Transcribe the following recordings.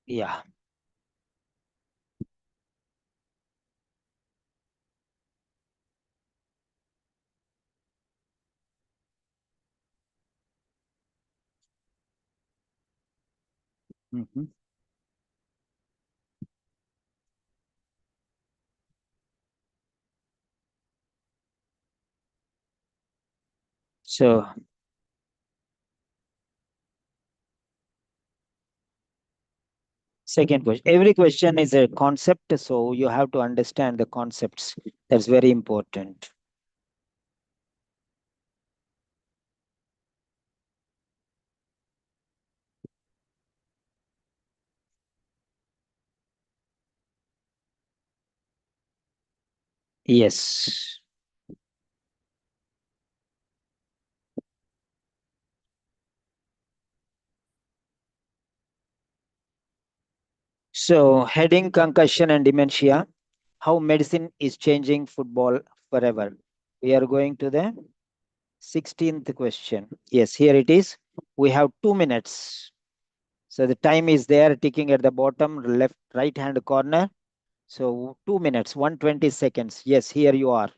Yeah. Mhm. So second question. Every question is a concept, so you have to understand the concepts. That's very important. Yes. So heading concussion and dementia, how medicine is changing football forever. We are going to the 16th question. Yes, here it is. We have 2 minutes. So the time is there ticking at the bottom left right hand corner. So 2 minutes, 120 seconds. Yes, here you are.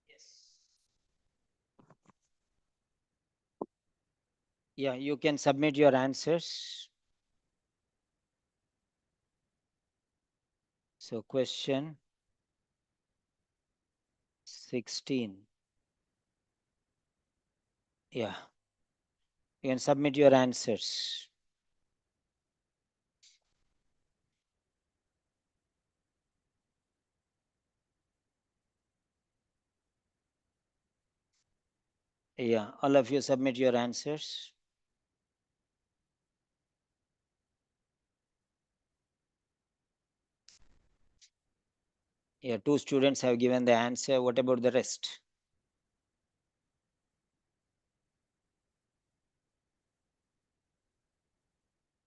Yes. Yeah, you can submit your answers. So question 16. Yeah, you can submit your answers. Yeah, all of you submit your answers. Yeah, two students have given the answer. What about the rest?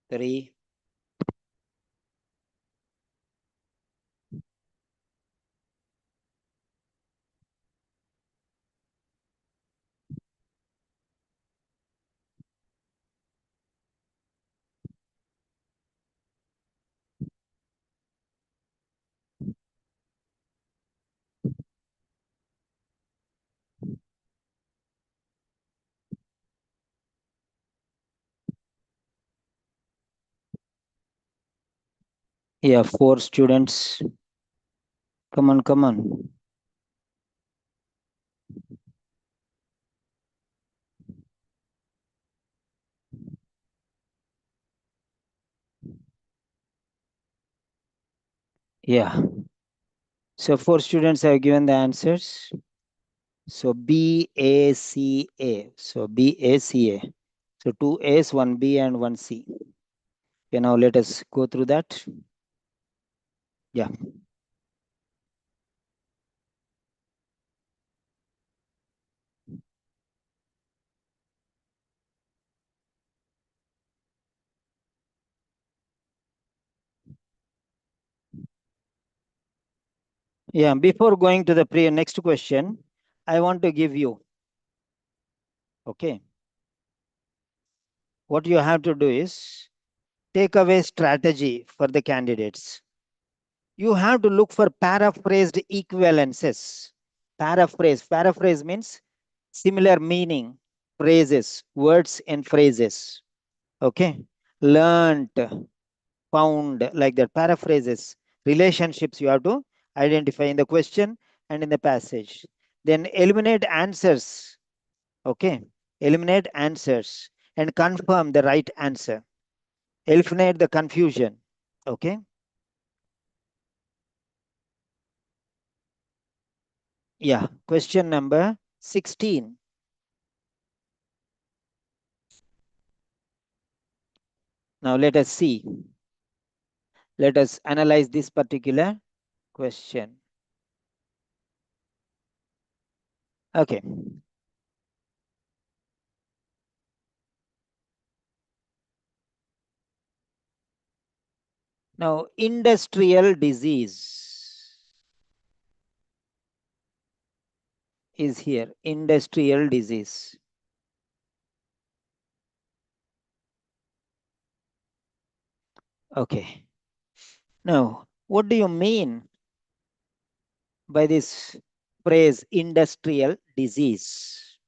Three. Yeah, 4 students. Come on, come on. Yeah. So 4 students have given the answers. So BACA. So BACA. So 2 A's, 1 B, and 1 C. Okay, now let us go through that. Yeah. Yeah. Before going to the next question, I want to give you. Okay. What you have to do is take away strategy for the candidates. You have to look for paraphrased equivalences. Paraphrase means similar meaning, phrases, words and phrases. Okay. Learned, found, like that. Paraphrases, relationships you have to identify in the question and in the passage. Then eliminate answers. Okay. Eliminate answers and confirm the right answer. Eliminate the confusion. Okay. Yeah. Question number 16. Now let us see. Let us analyze this particular question. Okay. Now, industrial disease is here. Industrial disease. Okay. Now, what do you mean by this phrase industrial disease?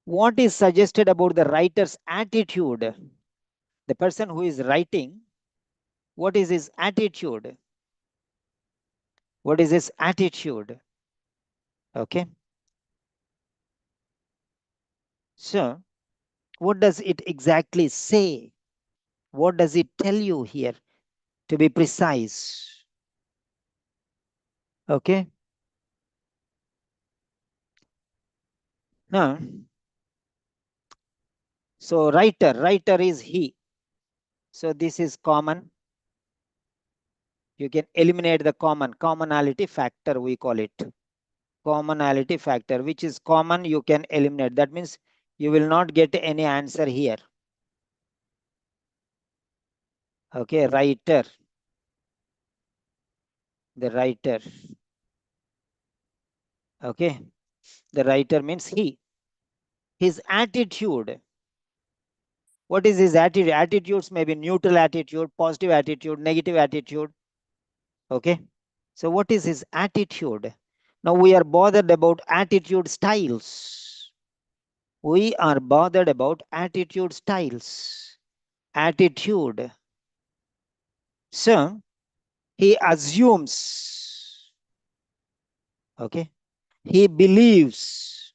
What is suggested about the writer's attitude? The person who is writing, what is his attitude? What is his attitude? Okay. So, what does it exactly say? What does it tell you here, to be precise? Okay. Now, so writer is he. So this is common. You can eliminate the commonality factor, we call it. Commonality factor, which is common, you can eliminate. That means you will not get any answer here. Okay, writer. The writer. Okay, the writer means he. His attitude. What is his attitude? Attitudes may be neutral attitude, positive attitude, negative attitude. Okay, so what is his attitude? Now we are bothered about attitude styles. We are bothered about attitude styles. Attitude. So he assumes. Okay. He believes.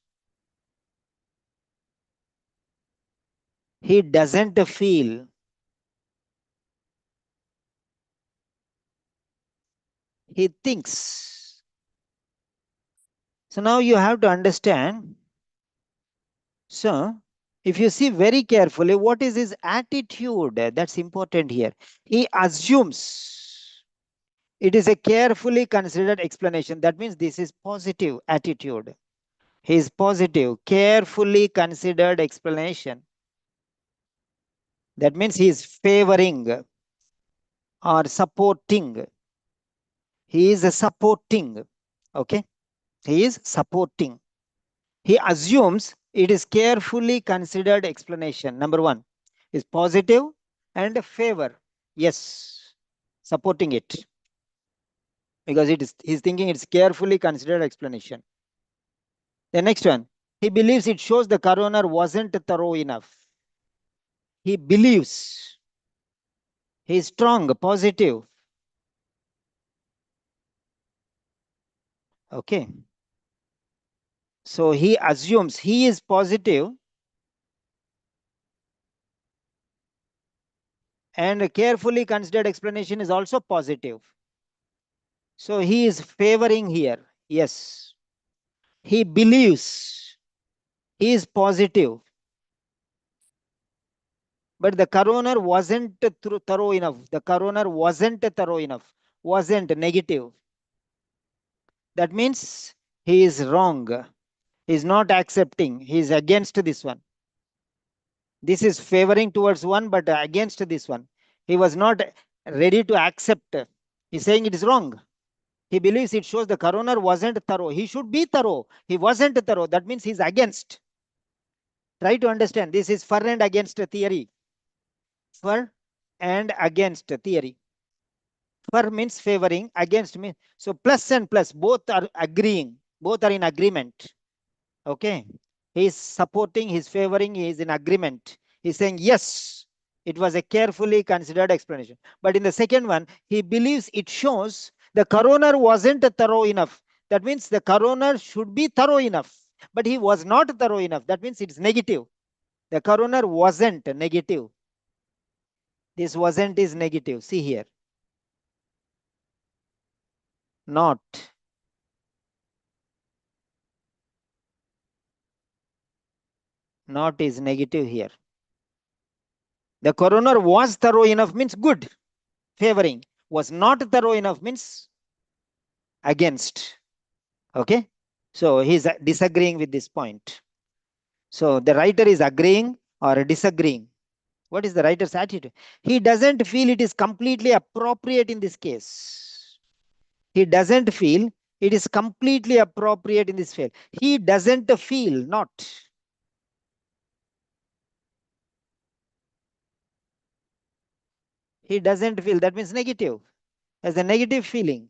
He doesn't feel. He thinks. So now you have to understand. So if you see very carefully, what is his attitude? That's important here. He assumes. It is a carefully considered explanation. That means this is positive attitude. His positive, carefully considered explanation. That means he is favoring or supporting. He is supporting. Okay. He is supporting. He assumes it is carefully considered explanation. Number one is positive and favor. Yes. Supporting it. Because he's thinking it's carefully considered explanation. The next one, he believes it shows the coroner wasn't thorough enough. He believes. He is strong, positive. Okay. So he assumes he is positive and carefully considered explanation is also positive. So he is favoring here. Yes. He believes he is positive, but the coroner wasn't thorough enough. The coroner wasn't thorough enough, wasn't negative. That means he is wrong. He is not accepting. He is against this one. This is favoring towards one, but against this one. He was not ready to accept. He's saying it is wrong. He believes it shows the coroner wasn't thorough. He should be thorough. He wasn't thorough. That means he's against. Try to understand. This is for and against theory. For and against theory. For means favoring, against means. So plus and plus, both are agreeing. Both are in agreement. Okay. He is supporting, he is favoring, he is in agreement. He is saying, yes, it was a carefully considered explanation. But in the second one, he believes it shows the coroner wasn't thorough enough. That means the coroner should be thorough enough, but he was not thorough enough. That means it's negative. The coroner wasn't negative. This wasn't is negative. See here. Not. Not is negative here. The coroner was thorough enough means good, favoring. Was not thorough enough means against. Okay. So he's disagreeing with this point. So the writer is agreeing or disagreeing. What is the writer's attitude? He doesn't feel it is completely appropriate in this case. He doesn't feel it is completely appropriate in this field. He doesn't feel, not. He doesn't feel. That means negative. Has a negative feeling.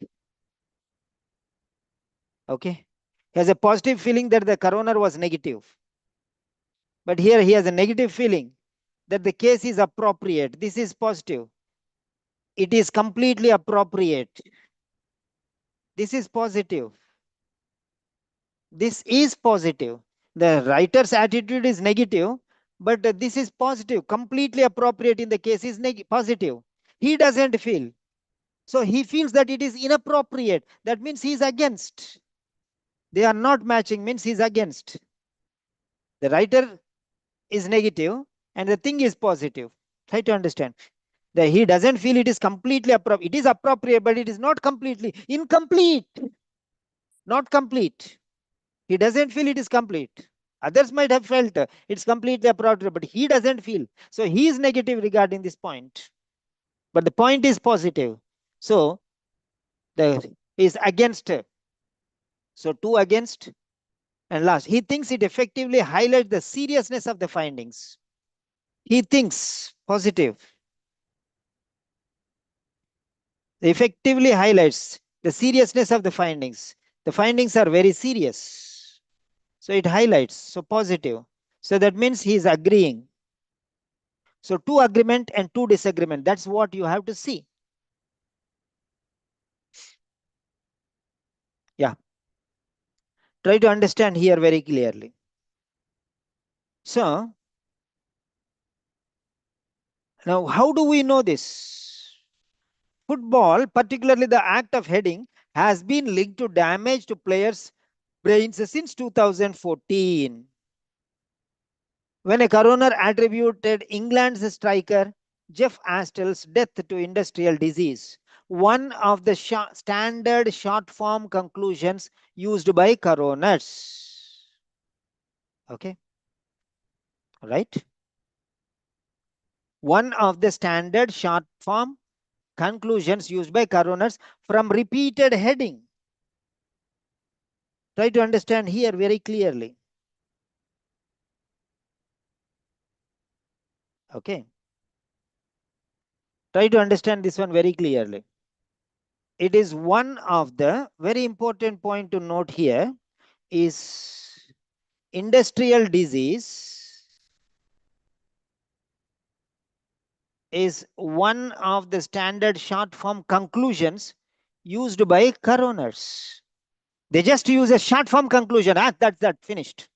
Okay. He has a positive feeling that the coroner was negative. But here he has a negative feeling that the case is appropriate. This is positive. It is completely appropriate. This is positive. This is positive. The writer's attitude is negative, but this is positive. Completely appropriate in the case is positive. He doesn't feel. So he feels that it is inappropriate. That means he is against. They are not matching, means he is against. The writer is negative and the thing is positive. Try to understand. He doesn't feel it is completely appropriate. It is appropriate, but it is not completely incomplete. Not complete. He doesn't feel it is complete. Others might have felt it's completely appropriate, but he doesn't feel. So he is negative regarding this point. But the point is positive. So the is against. So two against. And last, he thinks it effectively highlights the seriousness of the findings. He thinks positive. Effectively highlights the seriousness of the findings. The findings are very serious. So it highlights, so positive. So that means he is agreeing. So two agreement and two disagreement. That's what you have to see. Yeah. Try to understand here very clearly. So now how do we know this? Football, particularly the act of heading, has been linked to damage to players' brains since 2014. When a coroner attributed England's striker Jeff Astel's death to industrial disease, one of the standard short form conclusions used by coroners. Okay, right? One of the standard short form conclusions used by coroners from repeated heading. Try to understand here very clearly. Okay. Try to understand this one very clearly. It is one of the very important point to note here is industrial disease is one of the standard short form conclusions used by coroners. They just use a short form conclusion. Ah, that's that, finished.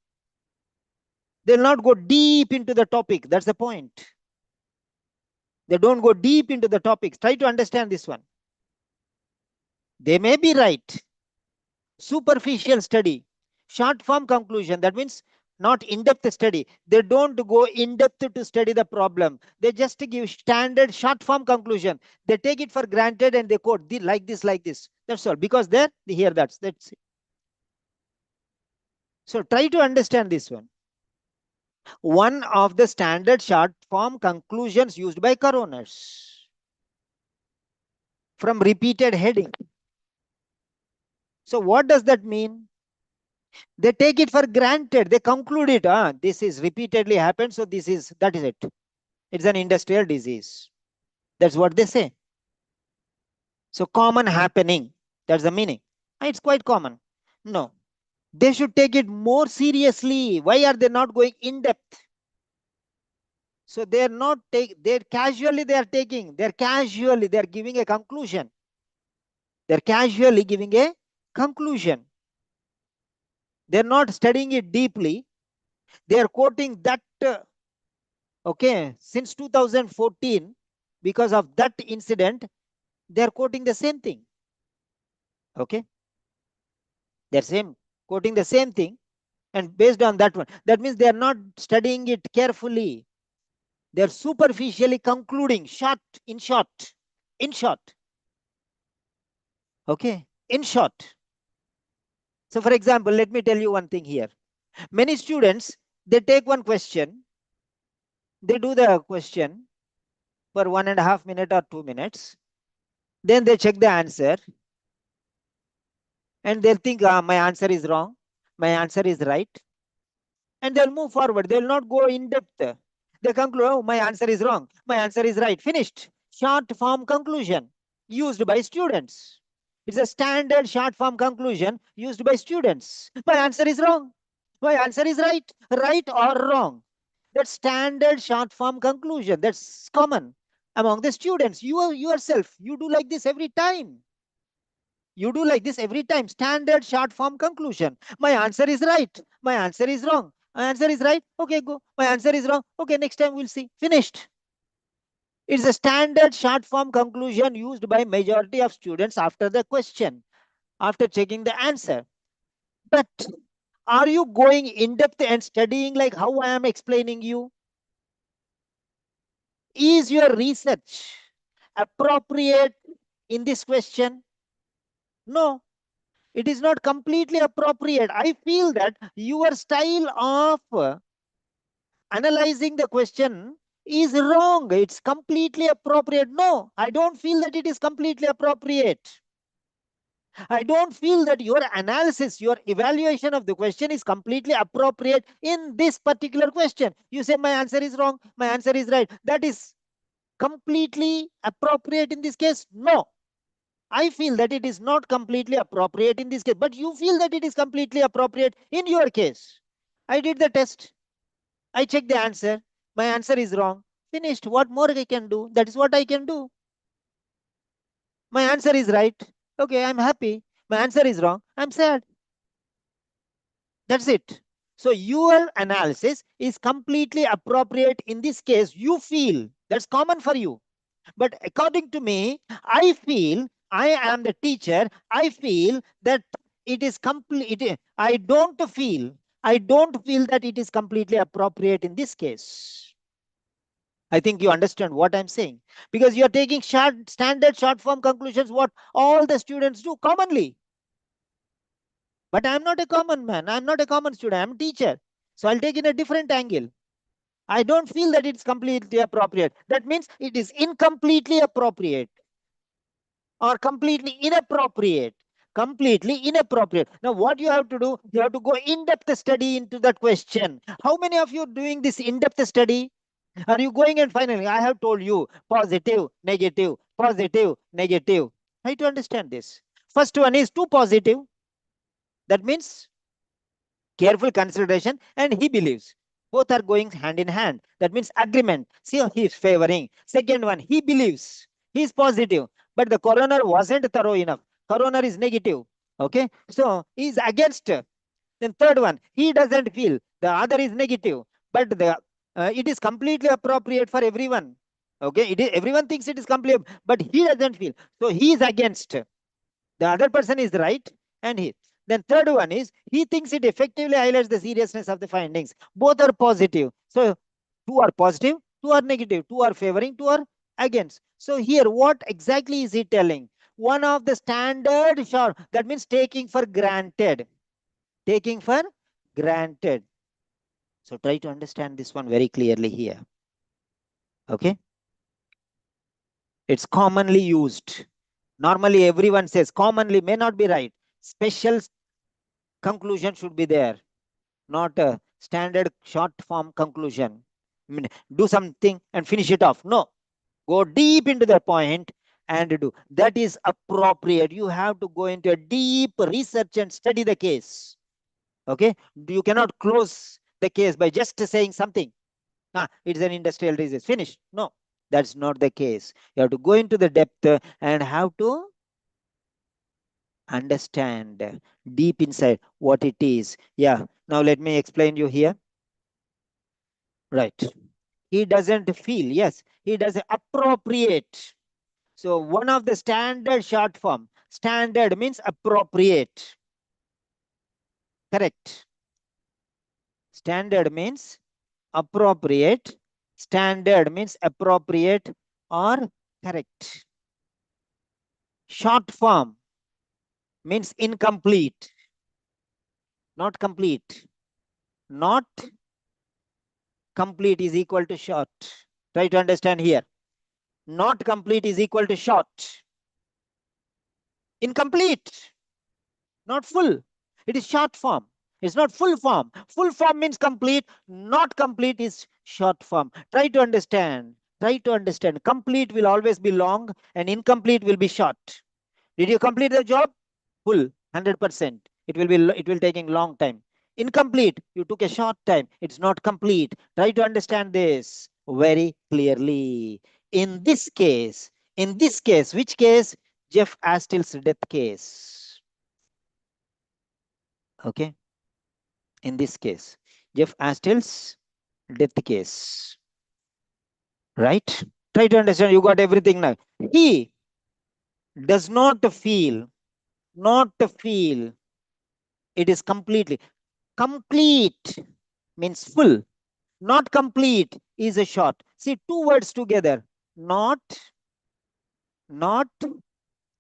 They'll not go deep into the topic. That's the point. They don't go deep into the topics. Try to understand this one. They may be right. Superficial study, short form conclusion. That means not in-depth study. They don't go in-depth to study the problem. They just give standard short form conclusion. They take it for granted and they quote like this, like this. That's all. Because they hear that's it. So try to understand this one. One of the standard short form conclusions used by coroners from repeated heading. So what does that mean? They take it for granted. They conclude it. This is repeatedly happened. So that is it. It's an industrial disease. That's what they say. So common happening. That's the meaning. It's quite common. No, they should take it more seriously. Why are they not going in depth? So they're not they're casually they are taking. They're giving a conclusion. They're casually giving a conclusion. They're not studying it deeply. They are quoting that. Okay, since 2014, because of that incident, they are quoting the same thing. Okay, they're quoting the same thing, and based on that one, that means they are not studying it carefully. They are superficially concluding, in short. Okay, in short. So, for example, let me tell you one thing here. Many students, they take one question, they do the question for 1.5 minutes or 2 minutes, then they check the answer, and they'll think, my answer is wrong, my answer is right, and they'll move forward. They'll not go in depth. They conclude, oh, my answer is wrong, my answer is right. Finished. Short form conclusion used by students. It's a standard short form conclusion used by students. My answer is wrong, my answer is right. Right or wrong? That's standard short form conclusion. That's common among the students. You yourself, you do like this every time. You do like this every time. Standard short form conclusion. My answer is right. My answer is wrong. My answer is right. Okay, go. My answer is wrong. Okay, next time we'll see. Finished. It's a standard short form conclusion used by majority of students after the question, after checking the answer. But are you going in depth and studying like how I am explaining you? Is your research appropriate in this question? No. It is not completely appropriate. I feel that your style of analyzing the question is wrong. It's completely appropriate. No, I don't feel that it is completely appropriate. I don't feel that your analysis, your evaluation of the question is completely appropriate in this particular question. You say my answer is wrong, my answer is right. That is completely appropriate in this case? No. I feel that it is not completely appropriate in this case, but you feel that it is completely appropriate in your case. I did the test. I checked the answer. My answer is wrong. Finished. What more I can do? That is what I can do. My answer is right. Okay, I'm happy. My answer is wrong. I'm sad. That's it. So your analysis is completely appropriate in this case. You feel that's common for you. But according to me, I feel I am the teacher. I feel that it is complete. I don't feel that it is completely appropriate in this case. I think you understand what I'm saying, because you are taking standard short form conclusions, what all the students do commonly. But I'm not a common man. I'm not a common student. I'm a teacher. So I'll take in a different angle. I don't feel that it's completely appropriate. That means it is incompletely appropriate or completely inappropriate. Completely inappropriate. Now, what you have to do, you have to go in-depth study into that question. How many of you are doing this in-depth study? Are you going and finally, I have told you positive, negative, positive, negative. Try to understand this. First one is too positive. That means careful consideration and he believes. Both are going hand in hand. That means agreement. See, he is favoring. Second one, he believes. He is positive. But the coroner wasn't thorough enough. Coroner is negative. Okay, so he's against. Then third one, he doesn't feel. The other is negative, but it is completely appropriate for everyone. Okay, everyone thinks it is complete, but he doesn't feel. So he is against. The other person is right, and he. Then third one is he thinks it effectively highlights the seriousness of the findings. Both are positive. So two are positive, two are negative, two are favoring, two are against. So here, what exactly is he telling? One of the standard short, that means taking for granted. Taking for granted. So try to understand this one very clearly here. Okay. It's commonly used. Normally everyone says commonly may not be right. Special conclusion should be there, not a standard short form conclusion. I mean, do something and finish it off. No, go deep into the point and do. That is appropriate. You have to go into a deep research and study the case. Okay, you cannot close the case by just saying something. It's an industrial disease. Finish. No, that's not the case. You have to go into the depth and have to understand deep inside what it is. Yeah. Now let me explain you here. Right. He doesn't feel. Yes, he doesn't appropriate. So one of the standard short form. Standard means appropriate. Correct. Standard means appropriate. Standard means appropriate or correct. Short form means incomplete, not complete. Not complete is equal to short. Try to understand here. Not complete is equal to short. Incomplete, not full. It is short form. It's not full form. Full form means complete. Not complete is short form. Try to understand. Try to understand. Complete will always be long and incomplete will be short. Did you complete the job? Full, 100%. It will taking long time. Incomplete, you took a short time. It's not complete. Try to understand this very clearly. In this case, which case? Jeff Astil's death case. Okay. In this case, Jeff Astil's death case. Right? Try to understand. You got everything now. He does not feel, it is completely. Complete means full. Not complete is a short. See, two words together. Not, not,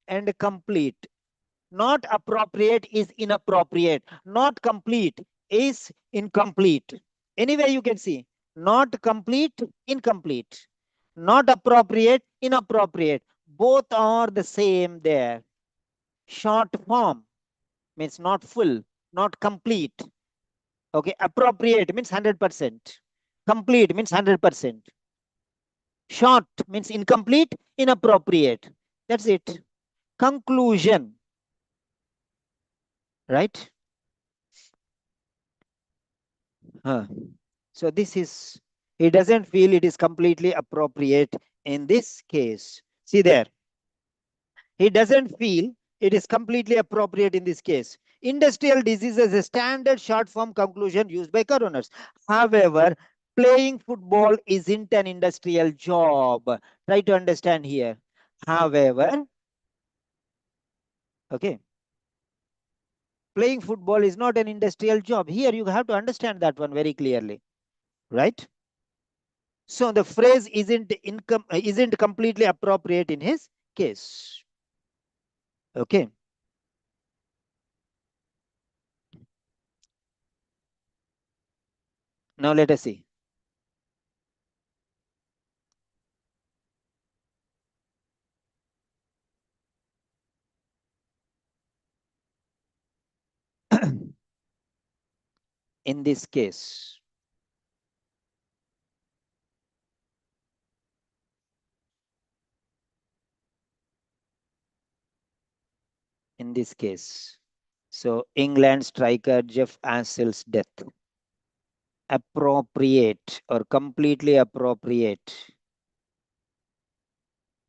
and complete. Not appropriate is inappropriate. Not complete is incomplete. Anyway, you can see. Not complete, incomplete. Not appropriate, inappropriate. Both are the same there. Short form means not full, not complete. Okay, appropriate means 100%. Complete means 100%. Short means incomplete, inappropriate. That's it. Conclusion. Right? So this is, he doesn't feel it is completely appropriate in this case. See there. He doesn't feel it is completely appropriate in this case. Industrial disease is a standard short form conclusion used by coroners. However, playing football isn't an industrial job. Try to understand here. However, okay, playing football is not an industrial job. Here you have to understand that one very clearly, right? So the phrase isn't completely appropriate in his case. Okay. Now let us see. In this case, so England striker Jeff Assel's death. Appropriate or completely appropriate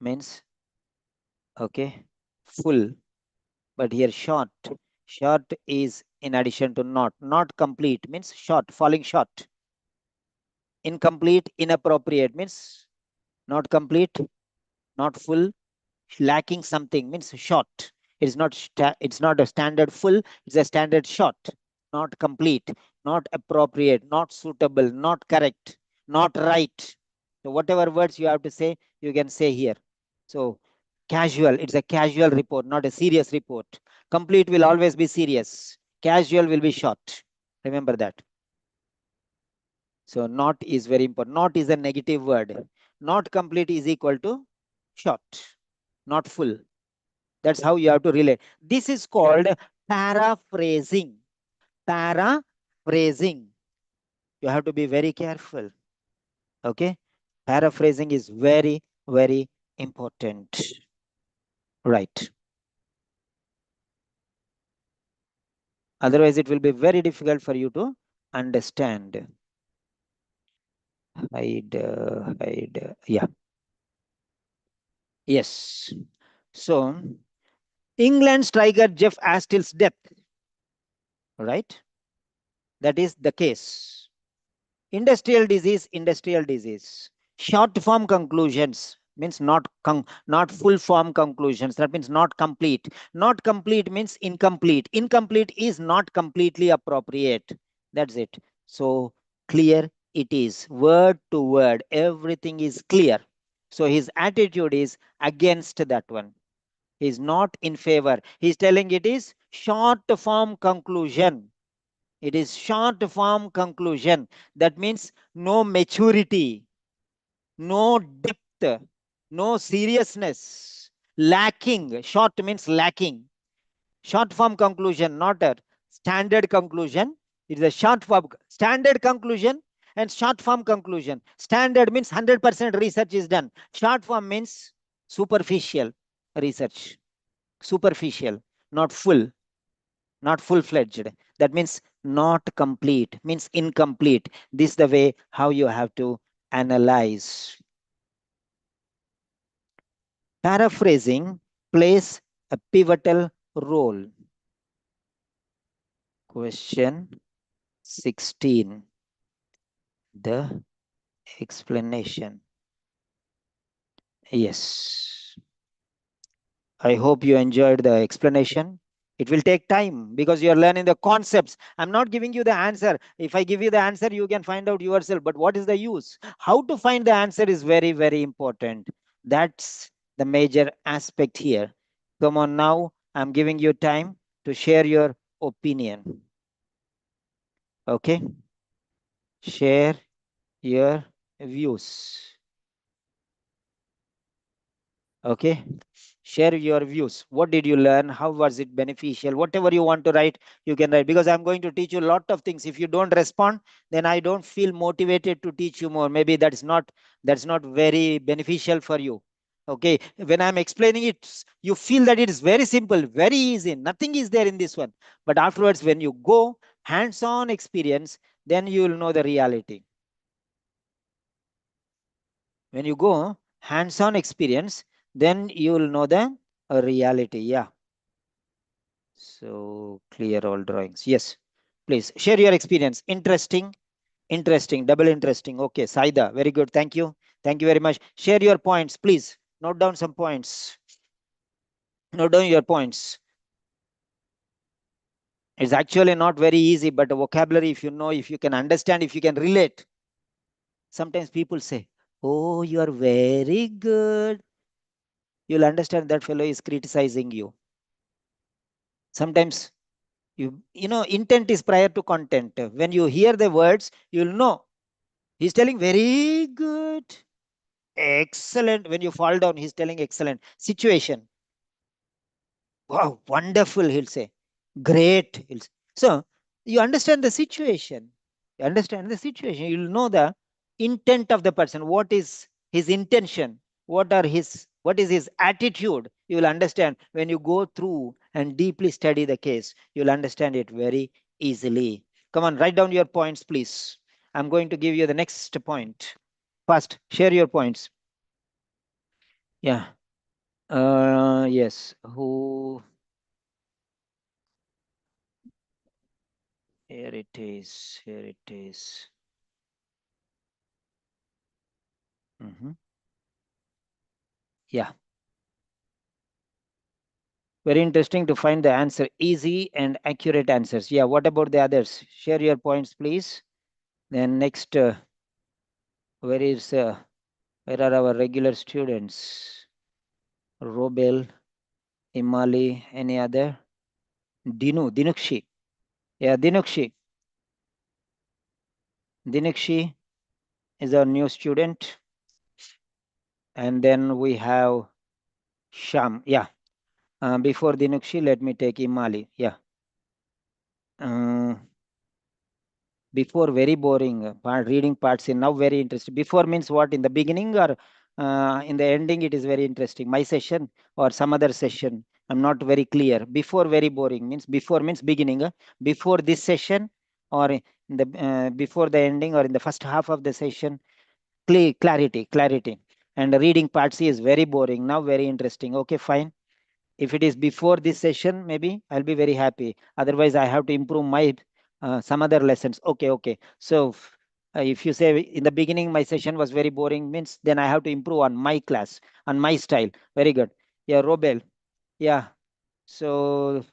means, okay, full, but here short. Short is in addition to not. Not complete means short, falling short. Incomplete, inappropriate means not complete, not full, lacking something means short. It's not a standard full, it's a standard short. Not complete, not appropriate, not suitable, not correct, not right. So whatever words you have to say, you can say here. So casual, it's a casual report, not a serious report. Complete will always be serious. Casual will be short. Remember that. So not is very important. Not is a negative word. Not complete is equal to short, not full. That's how you have to relate. This is called paraphrasing. Paraphrasing. You have to be very careful. Okay. Paraphrasing is very, very important. Right. Otherwise, it will be very difficult for you to understand. Hide. Yeah. Yes. So, England striker Jeff Astill's death. Right. That is the case. Industrial disease. Short form conclusions means not full form conclusions. That means not complete. Not complete means incomplete. Incomplete is not completely appropriate. That's it. So clear it is. Word to word. Everything is clear. So his attitude is against that one. He's not in favor. He's telling it is short form conclusion. It is short form conclusion. That means no maturity, no depth, no seriousness, lacking. Short means lacking. Short form conclusion, not a standard conclusion. It is a short form standard conclusion and short form conclusion. Standard means 100% research is done. Short form means superficial research. Superficial, not full, not full-fledged. That means not complete, means incomplete. This is the way how you have to analyze. Paraphrasing plays a pivotal role. Question 16. The explanation. Yes. I hope you enjoyed the explanation. It will take time because you are learning the concepts. I'm not giving you the answer. If I give you the answer, you can find out yourself. But what is the use? How to find the answer is very, very important. That's the major aspect here. Come on now. I'm giving you time to share your opinion. Okay? Share your views. Okay? Share your views. What did you learn? How was it beneficial? Whatever you want to write, you can write, because I'm going to teach you a lot of things. If you don't respond, then I don't feel motivated to teach you more. Maybe that's not very beneficial for you. Okay, when I'm explaining it, you feel that it is very simple, very easy, nothing is there in this one. But afterwards, when you go hands-on experience, then you will know the reality. When you go hands-on experience, then you will know the reality. Yeah. So clear all drawings. Yes, please share your experience. Interesting, double interesting. Okay, Saida, very good. Thank you. Thank you very much. Share your points, please. Note down some points. Note down your points. It's actually not very easy, but the vocabulary, if you know, if you can understand, if you can relate. Sometimes people say, oh, you are very good. You'll understand that fellow is criticizing you. Sometimes you know, intent is prior to content. When you hear the words, you'll know he's telling very good, excellent. When you fall down, he's telling excellent. Situation, wow, wonderful, he'll say. Great. So you understand the situation. You understand the situation. You'll know the intent of the person. What is his intention? What is his attitude? You will understand when you go through and deeply study the case. You'll understand it very easily. Come on, write down your points, please. I'm going to give you the next point. First, share your points. Yeah. Yes. Who? Here it is. Here it is. Yeah. Very interesting to find the answer. Easy and accurate answers. Yeah. What about the others? Share your points, please. Then next, where is where are our regular students? Robel, Imali, any other? Dinukshi. Yeah, Dinukshi. Dinukshi is our new student. And then we have Sham. Yeah. Before Dinukshi, let me take Imali. Yeah. Uh, Before very boring reading parts in now very interesting. Before means what, in the beginning or in the ending it is very interesting, my session or some other session? I'm not very clear. Before very boring means, before means beginning, before this session or in the before the ending or in the first half of the session? Clarity. And the reading part C is very boring, now very interesting. Okay, fine. If it is before this session, maybe I'll be very happy. Otherwise, I have to improve my some other lessons. Okay. So if you say in the beginning my session was very boring, means then I have to improve on my class, on my style. Very good. Yeah, Robel. Yeah. So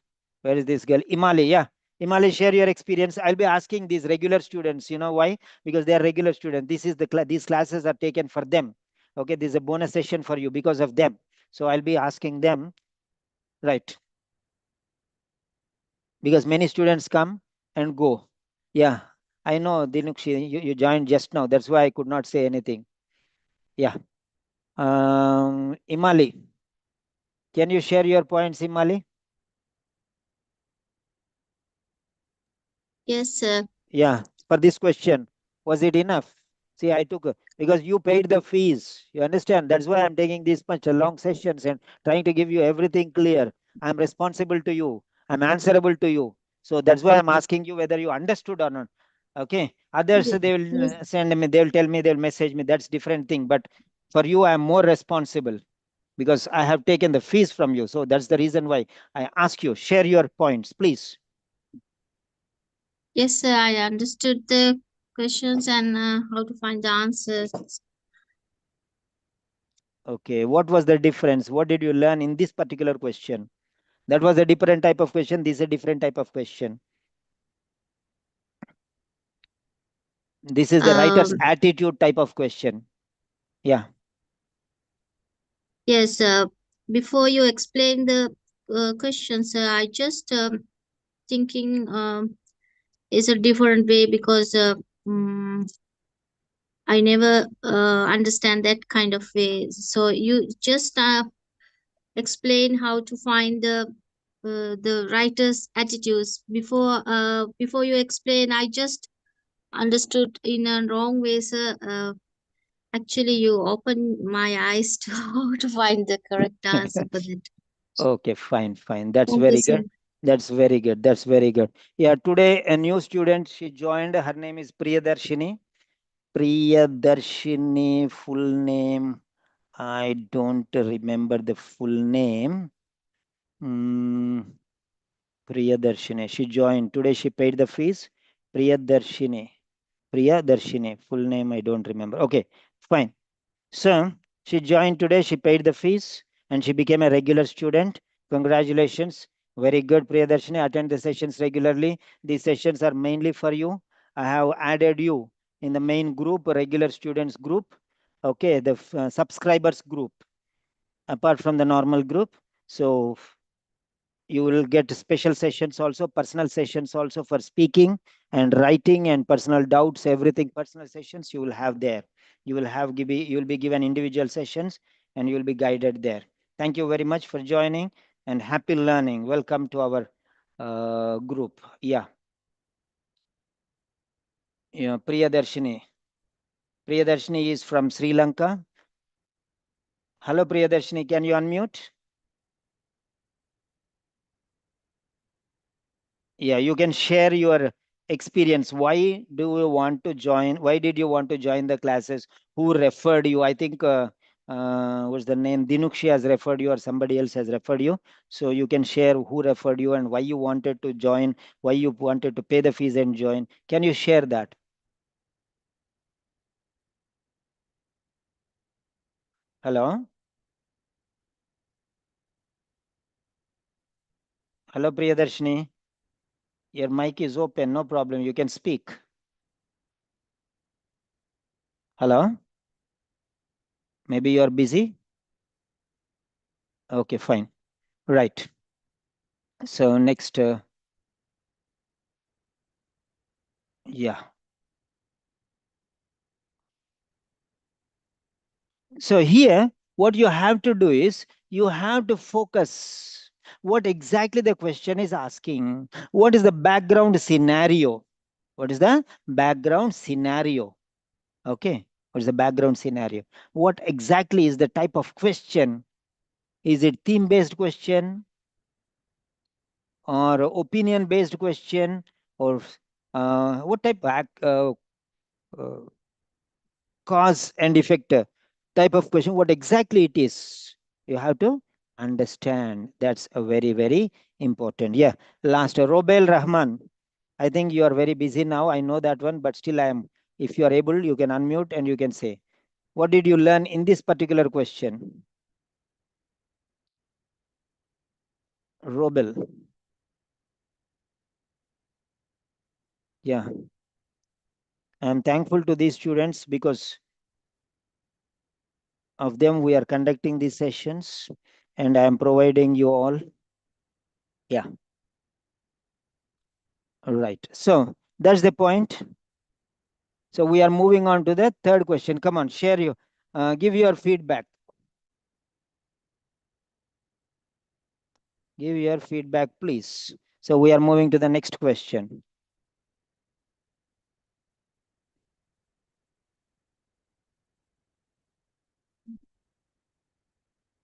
where is this girl? Imali. Yeah. Imali, share your experience. I'll be asking these regular students. You know why? Because they are regular students. This is the these classes are taken for them. Okay, this is a bonus session for you because of them. So I'll be asking them. Right. Because many students come and go. Yeah, I know, Dinukshi, you joined just now. That's why I could not say anything. Yeah. Imali, can you share your points, Imali? Yes, sir. Yeah, for this question, was it enough? See, I took because you paid the fees. You understand? That's why I'm taking these much long sessions and trying to give you everything clear. I'm responsible to you. I'm answerable to you. So that's why I'm asking you whether you understood or not. Okay. Others, they will Yes, send me, they'll tell me, they'll message me. That's different thing. But for you, I'm more responsible because I have taken the fees from you. So that's the reason why I ask you, share your points, please. yes, sir. I understood the questions and how to find the answers. Okay. What was the difference? What did you learn in this particular question? That was a different type of question. This is a different type of question. This is the writer's Um, attitude type of question. Yeah. yes, before you explain the questions, I just thinking is a different way because I never understand that kind of way. So you just explain how to find the writer's attitudes. Before you explain, I just understood in a wrong way, sir. Actually, you opened my eyes to how to find the correct answer for that. Okay, fine. That's Thank you, very sir. good. That's very good. That's very good. Yeah, today a new student, she joined. Her name is Priyadarshini. Priyadarshini, full name. I don't remember the full name. Mm, Priyadarshini. She joined. Today she paid the fees. Priyadarshini. Priyadarshini. Full name I don't remember. Okay, fine. So she joined today, she paid the fees, and she became a regular student. Congratulations. Very good, Priyadarshini. Attend the sessions regularly. These sessions are mainly for you. I have added you in the main group, regular students group. Okay, the subscribers group, apart from the normal group. So you will get special sessions also, personal sessions also for speaking and writing and personal doubts, everything. Personal sessions you will have there. You will be given individual sessions and you will be guided there. Thank you very much for joining and happy learning. Welcome to our group. Yeah, Priyadarshini is from Sri Lanka. Hello, Priyadarshini, can you unmute? Yeah, you can share your experience. Why do you want to join? Why did you want to join the classes? Who referred you? I think what's the name? Dinukshi has referred you or somebody else has referred you. So you can share who referred you and why you wanted to join, why you wanted to pay the fees and join. Can you share that? Hello? Hello, Priyadarshini. Your mic is open, no problem. You can speak. Hello? Maybe you are busy? Okay, fine. Right. So next, yeah. So here, what you have to do is you have to focus what exactly the question is asking. What is the background scenario? What is the background scenario? Okay. What is the background scenario? What exactly is the type of question? Is it theme-based question or opinion-based question or what type of uh, cause and effect type of question? What exactly it is? You have to understand. That's a very, very important. Yeah. Last, Robel Rahman. I think you are very busy now. I know that one, but still I am. If you are able, you can unmute and you can say, what did you learn in this particular question? Robel. Yeah. I'm thankful to these students because of them we are conducting these sessions and I am providing you all. Yeah. All right. So that's the point. So we are moving on to the third question. Come on, share your, give your feedback. Give your feedback, please. So we are moving to the next question.